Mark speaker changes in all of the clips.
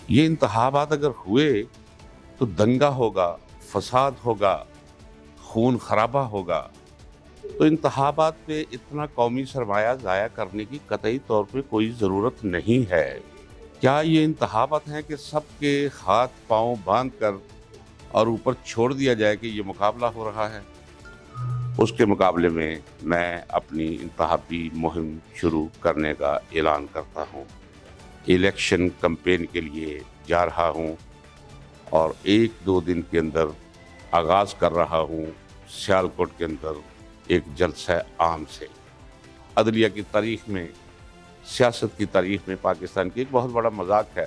Speaker 1: یہ انتخابات اگر ہوئے تو دنگا ہوگا، فساد ہوگا، خون خرابہ ہوگا، تو انتخابات پہ اتنا قومی سرمایہ ضائع کرنے کی قطعی طور پہ کوئی ضرورت نہیں ہے۔ کیا یہ انتخابات ہیں کہ سب کے ہاتھ پاؤں باندھ کر اور اوپر چھوڑ دیا جائے کہ یہ مقابلہ ہو رہا ہے؟ اس کے مقابلے میں میں اپنی انتخابی مہم شروع کرنے کا اعلان کرتا ہوں۔ الیکشن کمپین کے لیے جا رہا ہوں اور 1-2 دن کے اندر آغاز کر رہا ہوں سیالکوٹ کے اندر ایک جلسہ عام سے۔ عدلیہ کی تاریخ میں، سیاست کی تاریخ میں پاکستان کی ایک بہت بڑا مذاق ہے۔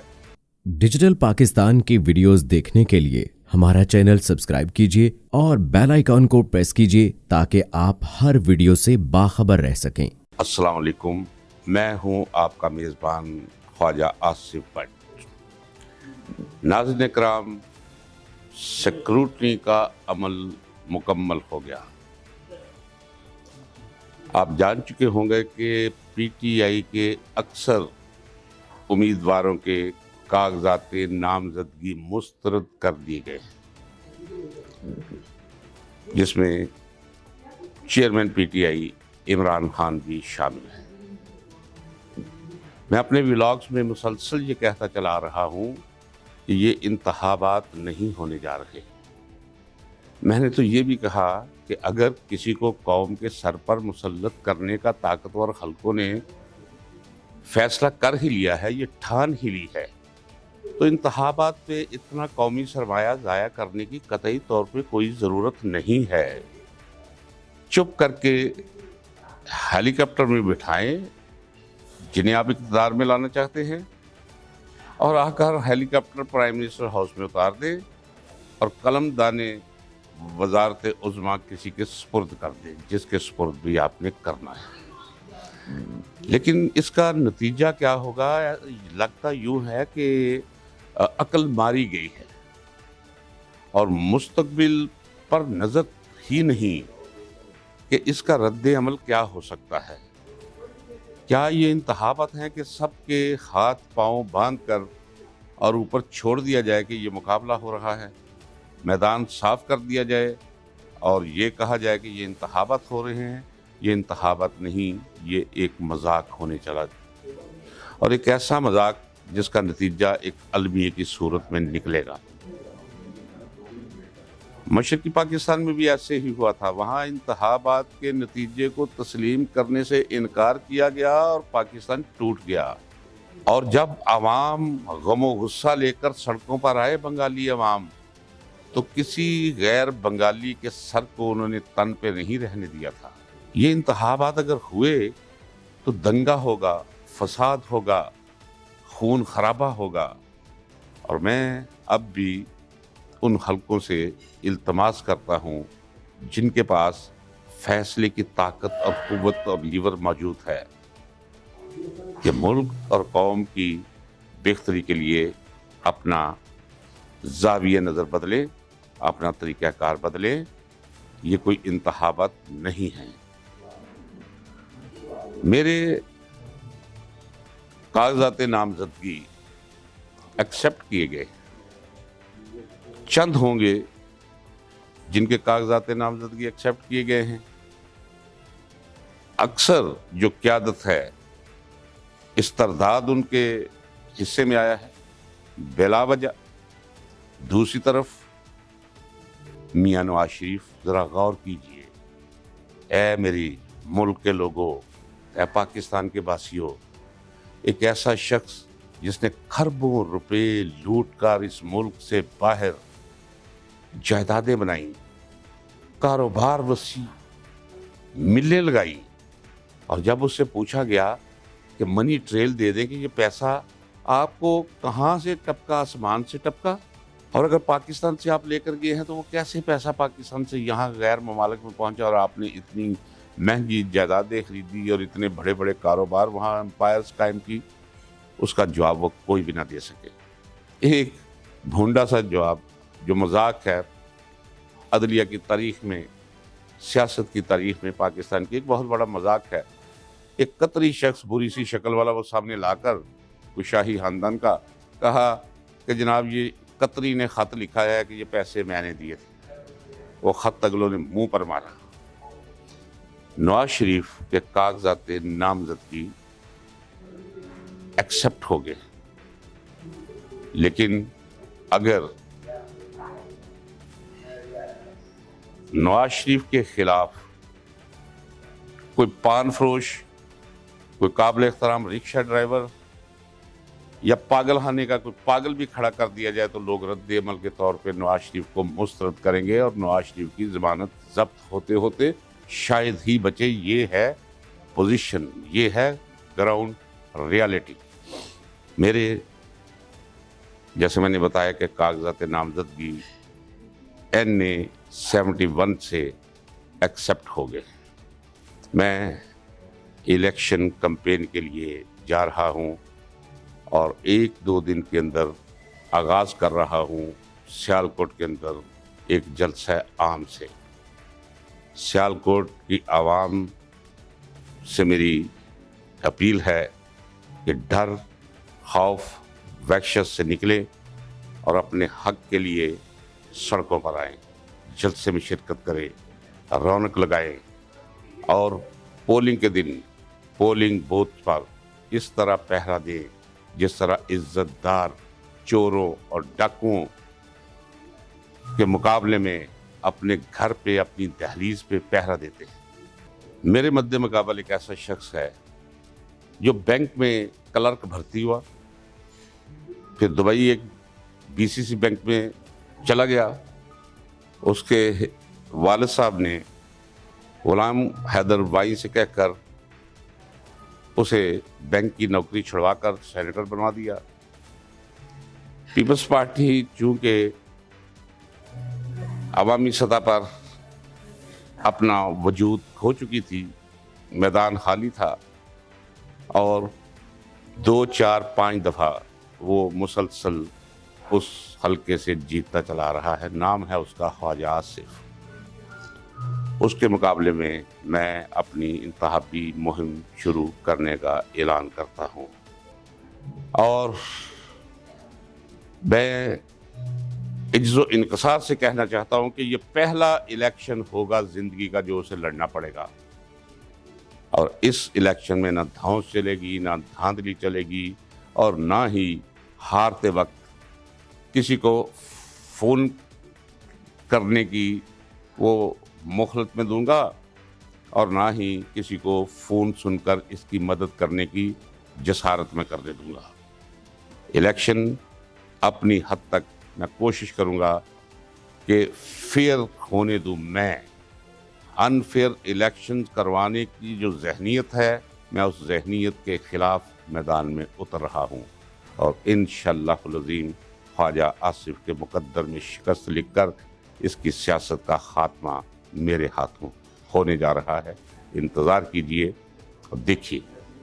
Speaker 2: ڈیجیٹل پاکستان کی ویڈیوز دیکھنے کے لیے ہمارا چینل سبسکرائب کیجیے اور بیل آئیکن کو پریس کیجیے تاکہ آپ ہر ویڈیو سے باخبر رہ سکیں۔
Speaker 1: السلام علیکم، میں ہوں آپ کا میزبان خواجہ آصف بٹ۔ ناظرین اکرام، سیکورٹی کا عمل مکمل ہو گیا۔ آپ جان چکے ہوں گے کہ پی ٹی آئی کے اکثر امیدواروں کے کاغذات نامزدگی مسترد کر دیے گئے، جس میں chairman P T I Imran Khan بھی شامل ہیں۔ میں اپنے ولاگز میں مسلسل یہ کہتا چلا رہا ہوں کہ یہ انتخابات نہیں ہونے جا رہے۔ میں نے تو یہ بھی کہا کہ اگر کسی کو قوم کے سر پر مسلط کرنے کا طاقتور حلقوں نے فیصلہ کر ہی لیا ہے، یہ ٹھان ہی لی ہے، تو انتخابات پہ اتنا قومی سرمایہ ضائع کرنے کی قطعی طور پہ کوئی ضرورت نہیں ہے۔ چپ کر کے ہیلی کاپٹر میں بٹھائیں جنہیں آپ اقتدار میں لانا چاہتے ہیں، اور آ کر ہیلی کاپٹر پرائم منسٹر ہاؤس میں اتار دیں اور قلم دانے وزارت عظمیٰ کسی کے سپرد کر دیں، جس کے سپرد بھی آپ نے کرنا ہے۔ لیکن اس کا نتیجہ کیا ہوگا؟ لگتا یوں ہے کہ عقل ماری گئی ہے اور مستقبل پر نظر ہی نہیں کہ اس کا رد عمل کیا ہو سکتا ہے۔ کیا یہ انتخابات ہیں کہ سب کے ہاتھ پاؤں باندھ کر اور اوپر چھوڑ دیا جائے کہ یہ مقابلہ ہو رہا ہے؟ میدان صاف کر دیا جائے اور یہ کہا جائے کہ یہ انتخابات ہو رہے ہیں؟ یہ انتخابات نہیں، یہ ایک مذاق ہونے چلا، اور ایک ایسا مذاق جس کا نتیجہ ایک المیہ کی صورت میں نکلے گا۔ مشرقی پاکستان میں بھی ایسے ہی ہوا تھا۔ وہاں انتخابات کے نتیجے کو تسلیم کرنے سے انکار کیا گیا اور پاکستان ٹوٹ گیا، اور جب عوام غم و غصہ لے کر سڑکوں پر آئے، بنگالی عوام، تو کسی غیر بنگالی کے سر کو انہوں نے تن پہ نہیں رہنے دیا تھا۔ یہ انتخابات اگر ہوئے تو دنگا ہوگا، فساد ہوگا، خون خرابہ ہوگا، اور میں اب بھی ان حلقوں سے التماس کرتا ہوں جن کے پاس فیصلے کی طاقت اور قوت اور لیور موجود ہے کہ ملک اور قوم کی بہتری کے لیے اپنا زاویہ نظر بدلے، اپنا طریقہ کار بدلے۔ یہ کوئی انتخابات نہیں ہیں۔ میرے کاغذات نامزدگی ایکسیپٹ کیے گئے، چند ہوں گے جن کے کاغذات نامزدگی ایکسیپٹ کیے گئے ہیں۔ اکثر جو قیادت ہے، استرداد ان کے حصے میں آیا ہے بلا وجہ۔ دوسری طرف میاں نواز شریف، ذرا غور کیجئے، اے میری ملک کے لوگوں، اے پاکستان کے باسیوں، ایک ایسا شخص جس نے کھربوں روپے لوٹ کر اس ملک سے باہر جائیدادیں بنائیں، کاروبار وسیع، ملیں لگائی، اور جب اس سے پوچھا گیا کہ منی ٹریل دے دیں کہ یہ پیسہ آپ کو کہاں سے ٹپکا؟ آسمان سے ٹپکا؟ اور اگر پاکستان سے آپ لے کر گئے ہیں تو وہ کیسے پیسہ پاکستان سے یہاں غیر ممالک میں پہنچا اور آپ نے اتنی مہنگی جائیدادیں خریدی اور اتنے بڑے بڑے کاروبار وہاں امپائرز قائم کی؟ اس کا جواب وہ کوئی بھی نہ دے سکے۔ ایک بھونڈا سا جواب جو مذاق ہے۔ عدلیہ کی تاریخ میں، سیاست کی تاریخ میں پاکستان کی ایک بہت بڑا مذاق ہے۔ ایک قطری شخص بری سی شکل والا وہ سامنے لا کر کوئی شاہی خاندان کا کہا کہ جناب یہ قطری نے خط لکھا ہے کہ یہ پیسے میں نے دیے تھے، وہ خط اگلوں نے منہ پر مارا۔ نواز شریف کے کاغذات نامزدگی ایکسپٹ ہو گئے، لیکن اگر نواز شریف کے خلاف کوئی پان فروش، کوئی قابل احترام رکشہ ڈرائیور یا پاگل خانے کا کوئی پاگل بھی کھڑا کر دیا جائے تو لوگ رد عمل کے طور پہ نواز شریف کو مسترد کریں گے اور نواز شریف کی ضمانت ضبط ہوتے ہوتے شاید ہی بچے۔ یہ ہے پوزیشن، یہ ہے گراؤنڈ ریالٹی۔ میرے جیسے میں نے بتایا کہ کاغذات نامزدگی NA-71 سے ایکسپٹ ہو گئے۔ میں الیکشن کمپین کے لیے جا رہا ہوں اور 1-2 دن کے اندر آغاز کر رہا ہوں سیالکوٹ کے اندر ایک جلسہ عام سے۔ سیالکوٹ کی عوام سے میری اپیل ہے کہ ڈر، خوف، وحشت سے نکلیں اور اپنے حق کے لیے سڑکوں پر آئیں، جلسے میں شرکت کریں، رونق لگائیں اور پولنگ کے دن پولنگ بوتھ پر اس طرح پہرا دیں جس طرح عزت دار چوروں اور ڈاکوؤں کے مقابلے میں اپنے گھر پہ، اپنی دہلیز پہ پہرا دیتے ہیں۔ میرے مد مقابل ایک ایسا شخص ہے جو بینک میں کلرک بھرتی ہوا، پھر دبئی ایک BCC بینک میں چلا گیا۔ اس کے والد صاحب نے غلام حیدر وائی سے کہہ کر اسے بینک کی نوکری چھڑوا کر سینیٹر بنوا دیا۔ پیپلز پارٹی چونکہ عوامی سطح پر اپنا وجود کھو چکی تھی، میدان خالی تھا اور 2، 4، 5 دفعہ وہ مسلسل اس حلقے سے جیتتا چلا رہا ہے۔ نام ہے اس کا خواجہ آصف۔ اس کے مقابلے میں اپنی انتخابی مہم شروع کرنے کا اعلان کرتا ہوں اور میں عجز و انکسار سے کہنا چاہتا ہوں کہ یہ پہلا الیکشن ہوگا زندگی کا جو اسے لڑنا پڑے گا، اور اس الیکشن میں نہ دھونس چلے گی، نہ دھاندلی چلے گی، اور نہ ہی ہارتے وقت کسی کو فون کرنے کی وہ مہلت میں دوں گا، اور نہ ہی کسی کو فون سن کر اس کی مدد کرنے کی جسارت میں کرنے دوں گا۔ الیکشن اپنی حد تک میں کوشش کروں گا کہ فیئر ہونے دوں۔ میں انفیئر الیکشن کروانے کی جو ذہنیت ہے، میں اس ذہنیت کے خلاف میدان میں اتر رہا ہوں، اور انشاءاللہ العظیم خواجہ آصف کے مقدر میں شکست لکھ کر اس کی سیاست کا خاتمہ میرے ہاتھوں ہونے جا رہا ہے۔ انتظار کیجئے اور دیکھیے۔